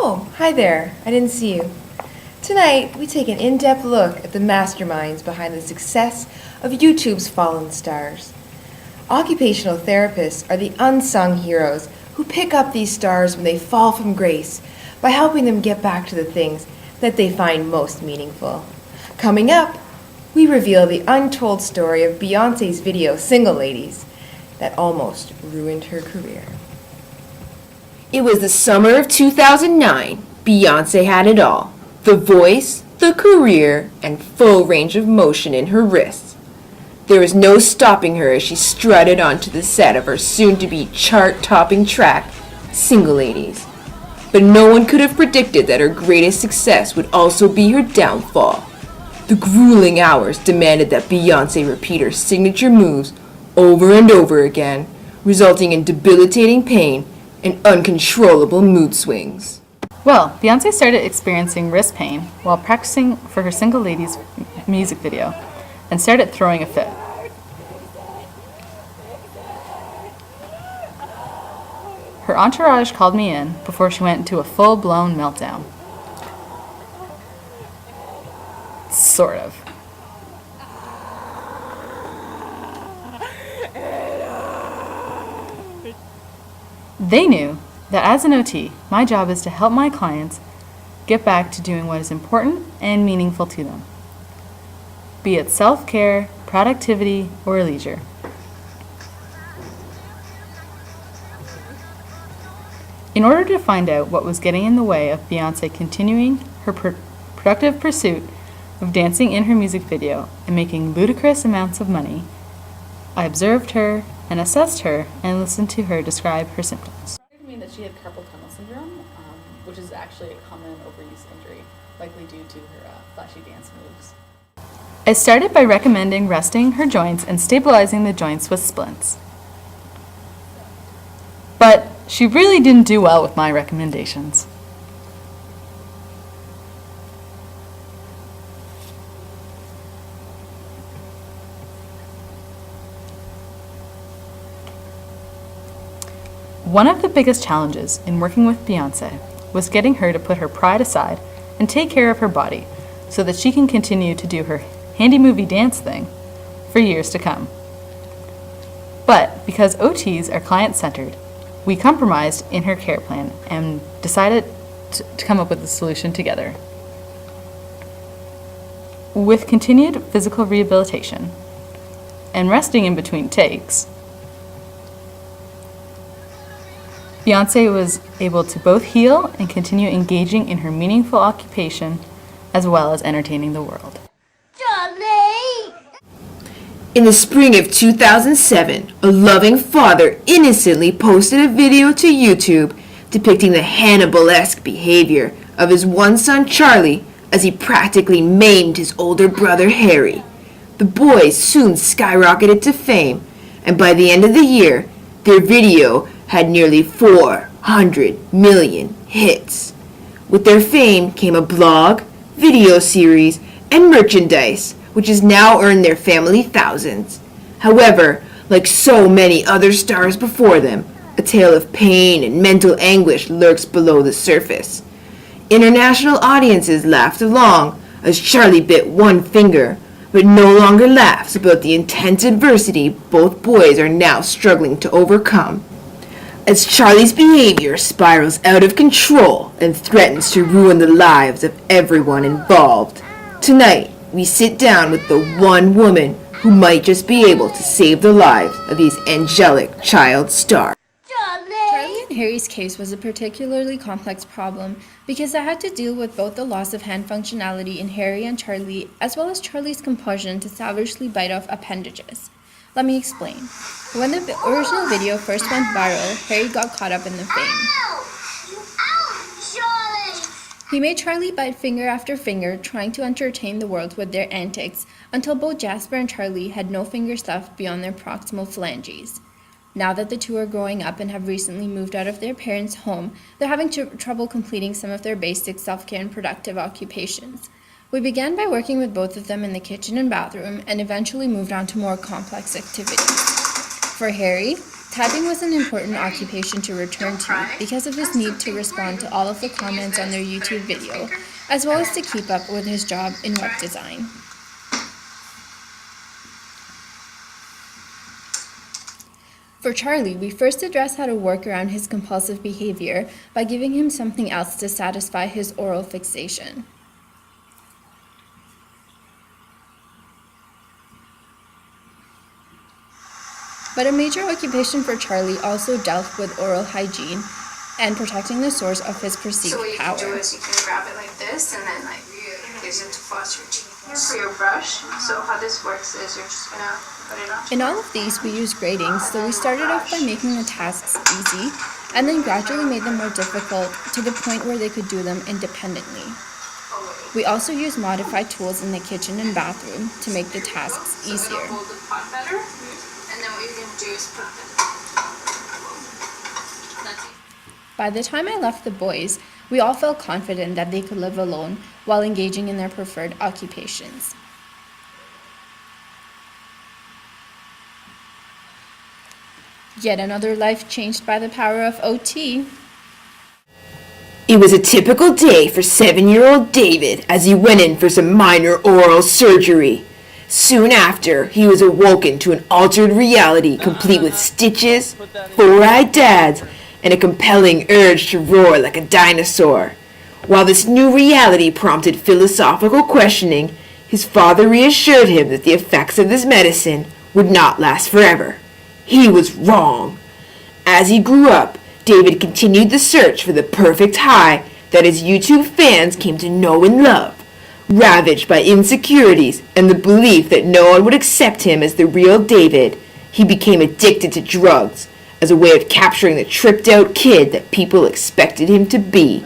Oh, hi there. I didn't see you. Tonight, we take an in-depth look at the masterminds behind the success of YouTube's fallen stars. Occupational therapists are the unsung heroes who pick up these stars when they fall from grace by helping them get back to the things that they find most meaningful. Coming up, we reveal the untold story of Beyoncé's video, Single Ladies, that almost ruined her career. It was the summer of 2009. Beyoncé had it all. The voice, the career, and full range of motion in her wrists. There was no stopping her as she strutted onto the set of her soon-to-be chart-topping track, Single Ladies. But no one could have predicted that her greatest success would also be her downfall. The grueling hours demanded that Beyoncé repeat her signature moves over and over again, resulting in debilitating pain and uncontrollable mood swings. Well, Beyoncé started experiencing wrist pain while practicing for her Single Ladies music video and started throwing a fit. Her entourage called me in before she went into a full-blown meltdown. Sort of. They knew that as an OT, my job is to help my clients get back to doing what is important and meaningful to them, be it self-care, productivity, or leisure. In order to find out what was getting in the way of Beyoncé continuing her productive pursuit of dancing in her music video and making ludicrous amounts of money, I observed her and assessed her and listened to her describe her symptoms. It mean that she had carpal tunnel syndrome, which is actually a common overuse injury, likely due to her flashy dance moves. I started by recommending resting her joints and stabilizing the joints with splints. But she really didn't do well with my recommendations. One of the biggest challenges in working with Beyoncé was getting her to put her pride aside and take care of her body so that she can continue to do her handy movie dance thing for years to come. But because OTs are client-centered, we compromised in her care plan and decided to come up with a solution together. With continued physical rehabilitation and resting in between takes, Beyoncé was able to both heal and continue engaging in her meaningful occupation as well as entertaining the world. In the spring of 2007, a loving father innocently posted a video to YouTube depicting the Hannibal-esque behavior of his one son Charlie as he practically maimed his older brother Harry. The boys soon skyrocketed to fame, and by the end of the year, their video had nearly 400 million hits. With their fame came a blog, video series, and merchandise, which has now earned their family thousands. However, like so many other stars before them, a tale of pain and mental anguish lurks below the surface. International audiences laughed along as Charlie bit one finger, but no longer laughs about the intense adversity both boys are now struggling to overcome. As Charlie's behavior spirals out of control and threatens to ruin the lives of everyone involved. Tonight, we sit down with the one woman who might just be able to save the lives of these angelic child stars. Charlie and Harry's case was a particularly complex problem because I had to deal with both the loss of hand functionality in Harry and Charlie, as well as Charlie's compulsion to savagely bite off appendages. Let me explain. When the original video first went viral, Harry got caught up in the fame. He made Charlie bite finger after finger, trying to entertain the world with their antics, until both Jasper and Charlie had no fingers left beyond their proximal phalanges. Now that the two are growing up and have recently moved out of their parents' home, they're having trouble completing some of their basic self-care and productive occupations. We began by working with both of them in the kitchen and bathroom, and eventually moved on to more complex activities. For Harry, Typing was an important occupation to return to because of his need to respond to all of the comments on their YouTube video, as well as to keep up with his job in web design. For Charlie, we first addressed how to work around his compulsive behavior by giving him something else to satisfy his oral fixation. But a major occupation for Charlie also dealt with oral hygiene and protecting the source of his perceived power. So what you can do is you can grab it like this and then use it to floss your teeth. Here's for your brush. So how this works is you're just gonna put it on. In all of these, we used gradings, so we started off by making the tasks easy and then gradually made them more difficult to the point where they could do them independently. We also used modified tools in the kitchen and bathroom to make the tasks easier. It'll hold the pot better. And then what you're going to do is put it. By the time I left the boys, we all felt confident that they could live alone while engaging in their preferred occupations. Yet another life changed by the power of OT. It was a typical day for 7-year-old David as he went in for some minor oral surgery. Soon after, he was awoken to an altered reality complete with stitches, 4-eyed dads, and a compelling urge to roar like a dinosaur. While this new reality prompted philosophical questioning, his father reassured him that the effects of this medicine would not last forever. He was wrong. As he grew up, David continued the search for the perfect high that his YouTube fans came to know and love. Ravaged by insecurities and the belief that no one would accept him as the real David, he became addicted to drugs as a way of capturing the tripped-out kid that people expected him to be.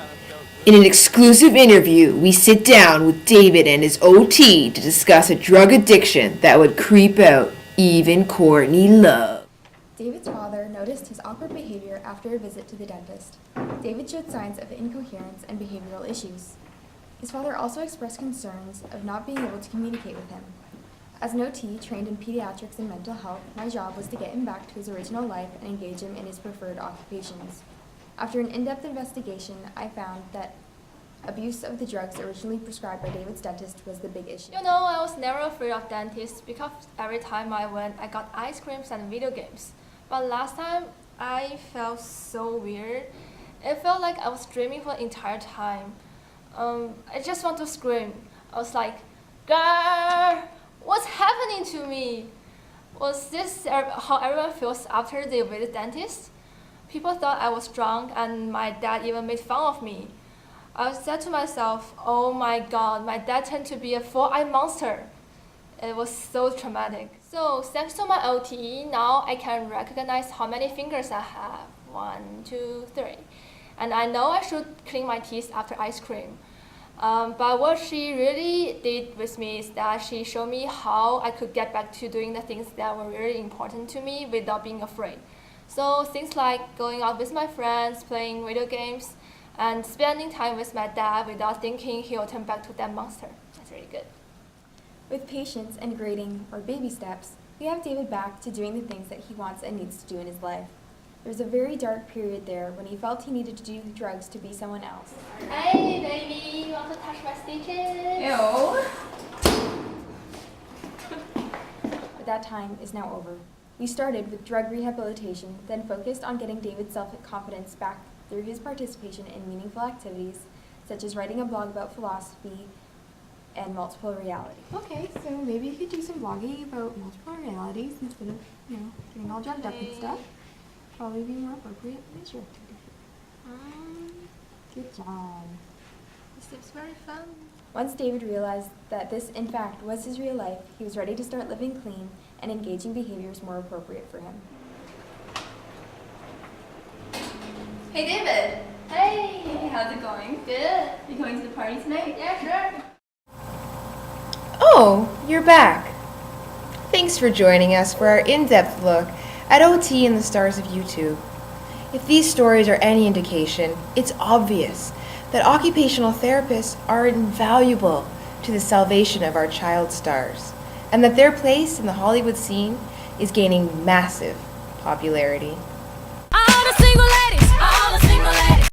In an exclusive interview, we sit down with David and his OT to discuss a drug addiction that would creep out even Courtney Love. David's father noticed his awkward behavior after a visit to the dentist. David showed signs of incoherence and behavioral issues. His father also expressed concerns of not being able to communicate with him. As an OT trained in pediatrics and mental health, my job was to get him back to his original life and engage him in his preferred occupations. After an in-depth investigation, I found that abuse of the drugs originally prescribed by David's dentist was the big issue. You know, I was never afraid of dentists because every time I went, I got ice creams and video games. But last time, I felt so weird. It felt like I was dreaming for the entire time. I just want to scream. I was like, "Girl, what's happening to me?" Was this how everyone feels after they visit dentist? People thought I was drunk and my dad even made fun of me. I said to myself, oh my god, my dad turned to be a 4-eyed monster. It was so traumatic. So thanks to my OT, now I can recognize how many fingers I have. 1, 2, 3. And I know I should clean my teeth after ice cream. But what she really did with me is that she showed me how I could get back to doing the things that were really important to me without being afraid. So things like going out with my friends, playing video games, and spending time with my dad without thinking he'll turn back to that monster. That's really good. With patience and grading, or baby steps, we have David back to doing the things that he wants and needs to do in his life. There was a very dark period there when he felt he needed to do drugs to be someone else. Hey baby, you want to touch my stitches? Ew. But that time is now over. We started with drug rehabilitation, then focused on getting David's self-confidence back through his participation in meaningful activities, such as writing a blog about philosophy and multiple realities. Okay, so maybe you could do some blogging about multiple realities instead of, getting all drugged up and stuff. Probably be more appropriate than this activity. Good job. This seems very fun. Once David realized that this, in fact, was his real life, he was ready to start living clean and engaging behaviors more appropriate for him. Hey David! Hey! How's it going? Good. You going to the party tonight? Yeah, sure. Oh, you're back. Thanks for joining us for our in-depth look at OT and the stars of YouTube. If these stories are any indication, it's obvious that occupational therapists are invaluable to the salvation of our child stars, and that their place in the Hollywood scene is gaining massive popularity.